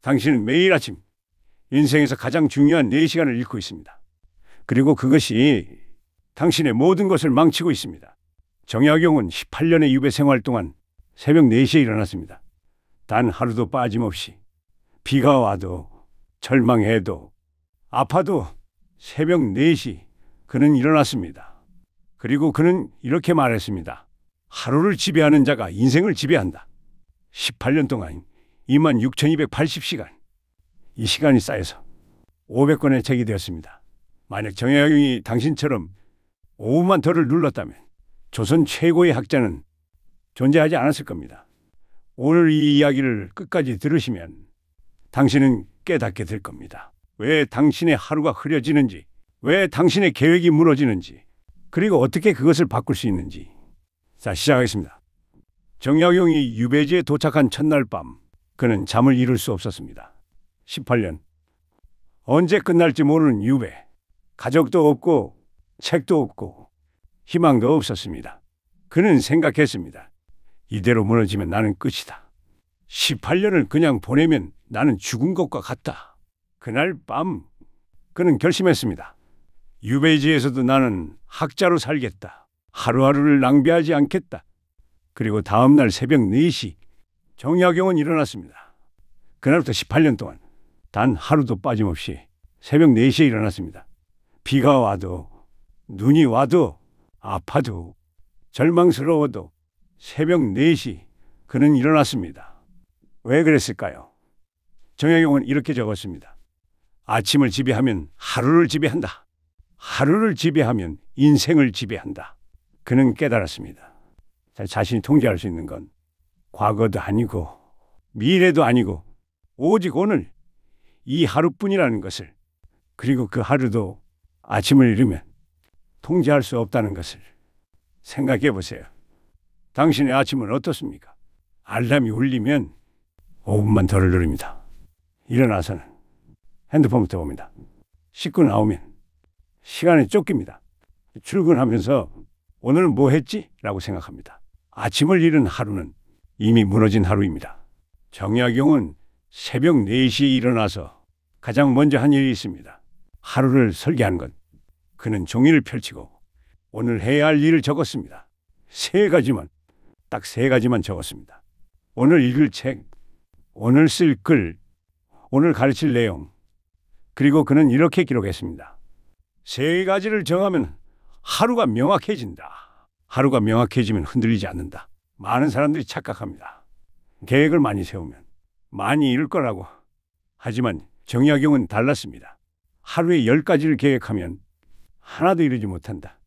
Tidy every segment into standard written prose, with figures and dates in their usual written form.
당신은 매일 아침 인생에서 가장 중요한 4시간을 잃고 있습니다. 그리고 그것이 당신의 모든 것을 망치고 있습니다. 정약용은 18년의 유배 생활 동안 새벽 4시에 일어났습니다. 단 하루도 빠짐없이 비가 와도 절망해도 아파도 새벽 4시 그는 일어났습니다. 그리고 그는 이렇게 말했습니다. 하루를 지배하는 자가 인생을 지배한다. 18년 동안 26,280시간. 이 시간이 쌓여서 500권의 책이 되었습니다. 만약 정약용이 당신처럼 5분만 더를 눌렀다면 조선 최고의 학자는 존재하지 않았을 겁니다. 오늘 이 이야기를 끝까지 들으시면 당신은 깨닫게 될 겁니다. 왜 당신의 하루가 흐려지는지, 왜 당신의 계획이 무너지는지, 그리고 어떻게 그것을 바꿀 수 있는지. 자, 시작하겠습니다. 정약용이 유배지에 도착한 첫날 밤, 그는 잠을 이룰 수 없었습니다. 18년. 언제 끝날지 모르는 유배. 가족도 없고 책도 없고 희망도 없었습니다. 그는 생각했습니다. 이대로 무너지면 나는 끝이다. 18년을 그냥 보내면 나는 죽은 것과 같다. 그날 밤 그는 결심했습니다. 유배지에서도 나는 학자로 살겠다. 하루하루를 낭비하지 않겠다. 그리고 다음 날 새벽 4시 정약용은 일어났습니다. 그날부터 18년 동안 단 하루도 빠짐없이 새벽 4시에 일어났습니다. 비가 와도 눈이 와도 아파도 절망스러워도 새벽 4시 그는 일어났습니다. 왜 그랬을까요? 정약용은 이렇게 적었습니다. 아침을 지배하면 하루를 지배한다. 하루를 지배하면 인생을 지배한다. 그는 깨달았습니다. 자신이 통제할 수 있는 건 과거도 아니고 미래도 아니고 오직 오늘 이 하루뿐이라는 것을, 그리고 그 하루도 아침을 잃으면 통제할 수 없다는 것을 생각해 보세요. 당신의 아침은 어떻습니까? 알람이 울리면 5분만 덜을 누릅니다. 일어나서는 핸드폰부터 봅니다. 씻고 나오면 시간에 쫓깁니다. 출근하면서 오늘 뭐 했지? 라고 생각합니다. 아침을 잃은 하루는 이미 무너진 하루입니다. 정약용은 새벽 4시에 일어나서 가장 먼저 한 일이 있습니다. 하루를 설계한 것. 그는 종이를 펼치고 오늘 해야 할 일을 적었습니다. 3가지만, 딱 3가지만 적었습니다. 오늘 읽을 책, 오늘 쓸 글, 오늘 가르칠 내용. 그리고 그는 이렇게 기록했습니다. 3가지를 정하면 하루가 명확해진다. 하루가 명확해지면 흔들리지 않는다. 많은 사람들이 착각합니다. 계획을 많이 세우면 많이 이룰 거라고. 하지만 정약용은 달랐습니다. 하루에 10가지를 계획하면 하나도 이루지 못한다.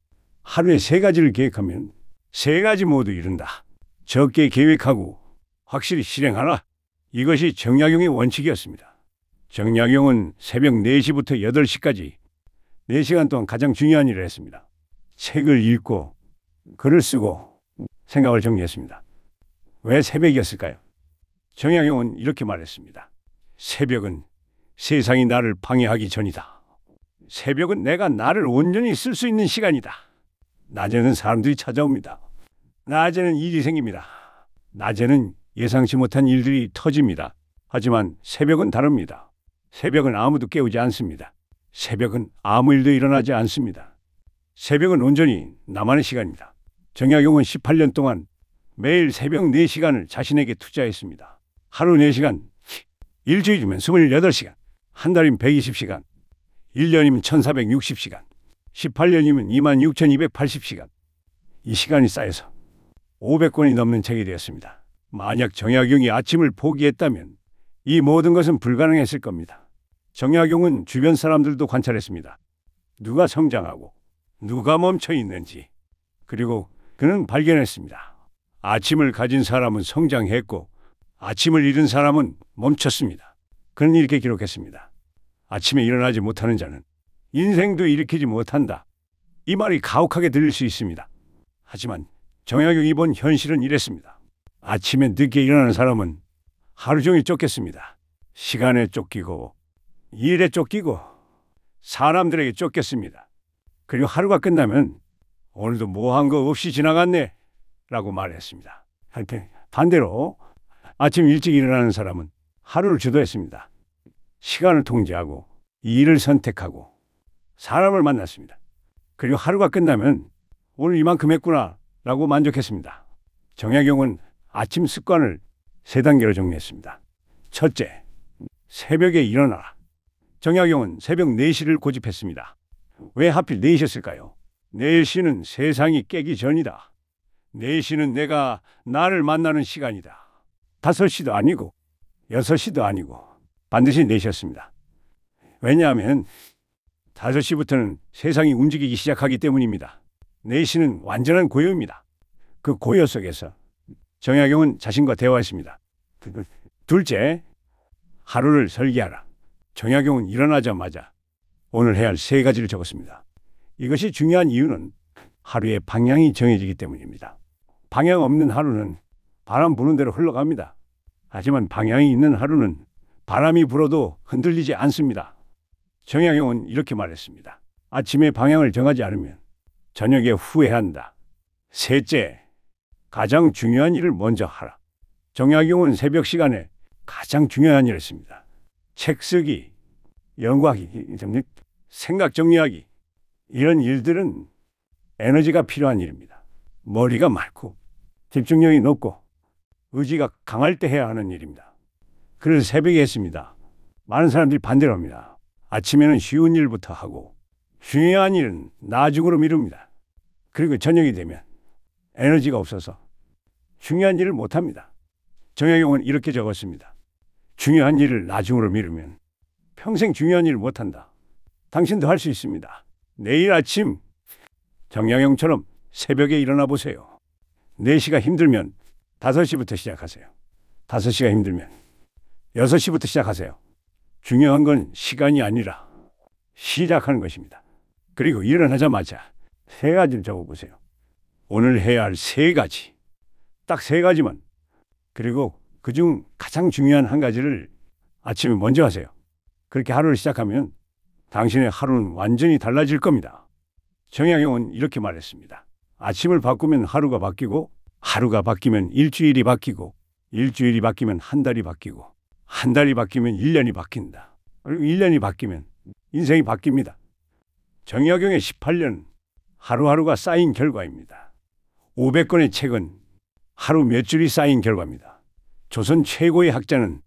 하루에 3가지를 계획하면 3가지 모두 이룬다. 적게 계획하고 확실히 실행하라. 이것이 정약용의 원칙이었습니다. 정약용은 새벽 4시부터 8시까지 4시간 동안 가장 중요한 일을 했습니다. 책을 읽고 글을 쓰고 생각을 정리했습니다. 왜 새벽이었을까요? 정약용은 이렇게 말했습니다. 새벽은 세상이 나를 방해하기 전이다. 새벽은 내가 나를 온전히 쓸 수 있는 시간이다. 낮에는 사람들이 찾아옵니다. 낮에는 일이 생깁니다. 낮에는 예상치 못한 일들이 터집니다. 하지만 새벽은 다릅니다. 새벽은 아무도 깨우지 않습니다. 새벽은 아무 일도 일어나지 않습니다. 새벽은 온전히 나만의 시간입니다. 정약용은 18년 동안 매일 새벽 4시간을 자신에게 투자했습니다. 하루 4시간, 일주일이면 28시간, 한 달이면 120시간, 1년이면 1460시간, 18년이면 26,280시간. 이 시간이 쌓여서 500권이 넘는 책이 되었습니다. 만약 정약용이 아침을 포기했다면 이 모든 것은 불가능했을 겁니다. 정약용은 주변 사람들도 관찰했습니다. 누가 성장하고 누가 멈춰 있는지. 그리고 그는 발견했습니다. 아침을 가진 사람은 성장했고 아침을 잃은 사람은 멈췄습니다. 그는 이렇게 기록했습니다. 아침에 일어나지 못하는 자는 인생도 일으키지 못한다. 이 말이 가혹하게 들릴 수 있습니다. 하지만 정약용이 본 현실은 이랬습니다. 아침에 늦게 일어나는 사람은 하루 종일 쫓겼습니다. 시간에 쫓기고 일에 쫓기고 사람들에게 쫓겼습니다. 그리고 하루가 끝나면 오늘도 뭐 한 거 없이 지나갔네 라고 말했습니다. 반대로 아침 일찍 일어나는 사람은 하루를 주도했습니다. 시간을 통제하고 일을 선택하고 사람을 만났습니다. 그리고 하루가 끝나면 오늘 이만큼 했구나 라고 만족했습니다. 정약용은 아침 습관을 3단계로 정리했습니다. 첫째, 새벽에 일어나라. 정약용은 새벽 4시를 고집했습니다. 왜 하필 4시였을까요? 4시는 세상이 깨기 전이다. 4시는 내가 나를 만나는 시간이다. 5시도 아니고 6시도 아니고 반드시 4시였습니다. 왜냐하면 5시부터는 세상이 움직이기 시작하기 때문입니다. 4시는 완전한 고요입니다. 그 고요 속에서 정약용은 자신과 대화했습니다. 둘째, 하루를 설계하라. 정약용은 일어나자마자 오늘 해야 할 3가지를 적었습니다. 이것이 중요한 이유는 하루의 방향이 정해지기 때문입니다. 방향 없는 하루는 바람 부는 대로 흘러갑니다. 하지만 방향이 있는 하루는 바람이 불어도 흔들리지 않습니다. 정약용은 이렇게 말했습니다. 아침에 방향을 정하지 않으면 저녁에 후회한다. 셋째, 가장 중요한 일을 먼저 하라. 정약용은 새벽 시간에 가장 중요한 일을 했습니다. 책 쓰기, 연구하기, 생각 정리하기, 이런 일들은 에너지가 필요한 일입니다. 머리가 맑고 집중력이 높고 의지가 강할 때 해야 하는 일입니다. 그래서 새벽에 했습니다. 많은 사람들이 반대를 합니다. 아침에는 쉬운 일부터 하고 중요한 일은 나중으로 미룹니다. 그리고 저녁이 되면 에너지가 없어서 중요한 일을 못합니다. 정약용은 이렇게 적었습니다. 중요한 일을 나중으로 미루면 평생 중요한 일을 못한다. 당신도 할 수 있습니다. 내일 아침 정약용처럼 새벽에 일어나 보세요. 4시가 힘들면 5시부터 시작하세요. 5시가 힘들면 6시부터 시작하세요. 중요한 건 시간이 아니라 시작하는 것입니다. 그리고 일어나자마자 3가지를 적어보세요. 오늘 해야 할 3가지. 딱 3가지만. 그리고 그중 가장 중요한 1가지를 아침에 먼저 하세요. 그렇게 하루를 시작하면 당신의 하루는 완전히 달라질 겁니다. 정약용은 이렇게 말했습니다. 아침을 바꾸면 하루가 바뀌고 하루가 바뀌면 일주일이 바뀌고 일주일이 바뀌면 한 달이 바뀌고 한 달이 바뀌면 1년이 바뀐다. 그리고 1년이 바뀌면 인생이 바뀝니다. 정약용의 18년 하루하루가 쌓인 결과입니다. 500권의 책은 하루 몇 줄이 쌓인 결과입니다. 조선 최고의 학자는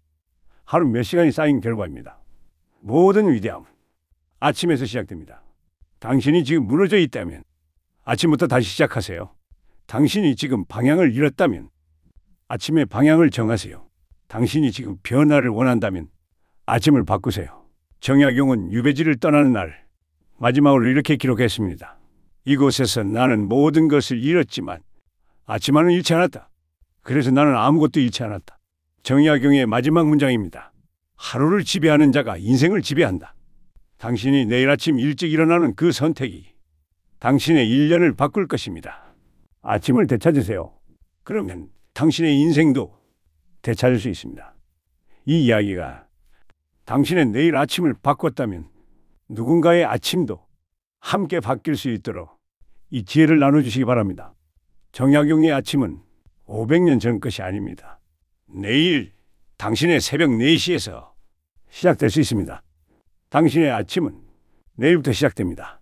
하루 몇 시간이 쌓인 결과입니다. 모든 위대함은 아침에서 시작됩니다. 당신이 지금 무너져 있다면 아침부터 다시 시작하세요. 당신이 지금 방향을 잃었다면 아침에 방향을 정하세요. 당신이 지금 변화를 원한다면 아침을 바꾸세요. 정약용은 유배지를 떠나는 날 마지막으로 이렇게 기록했습니다. 이곳에서 나는 모든 것을 잃었지만 아침만은 잃지 않았다. 그래서 나는 아무것도 잃지 않았다. 정약용의 마지막 문장입니다. 하루를 지배하는 자가 인생을 지배한다. 당신이 내일 아침 일찍 일어나는 그 선택이 당신의 1년을 바꿀 것입니다. 아침을 되찾으세요. 그러면 당신의 인생도 되찾을 수 있습니다. 이 이야기가 당신의 내일 아침을 바꿨다면 누군가의 아침도 함께 바뀔 수 있도록 이 지혜를 나눠주시기 바랍니다. 정약용의 아침은 500년 전 것이 아닙니다. 내일 당신의 새벽 4시에서 시작될 수 있습니다. 당신의 아침은 내일부터 시작됩니다.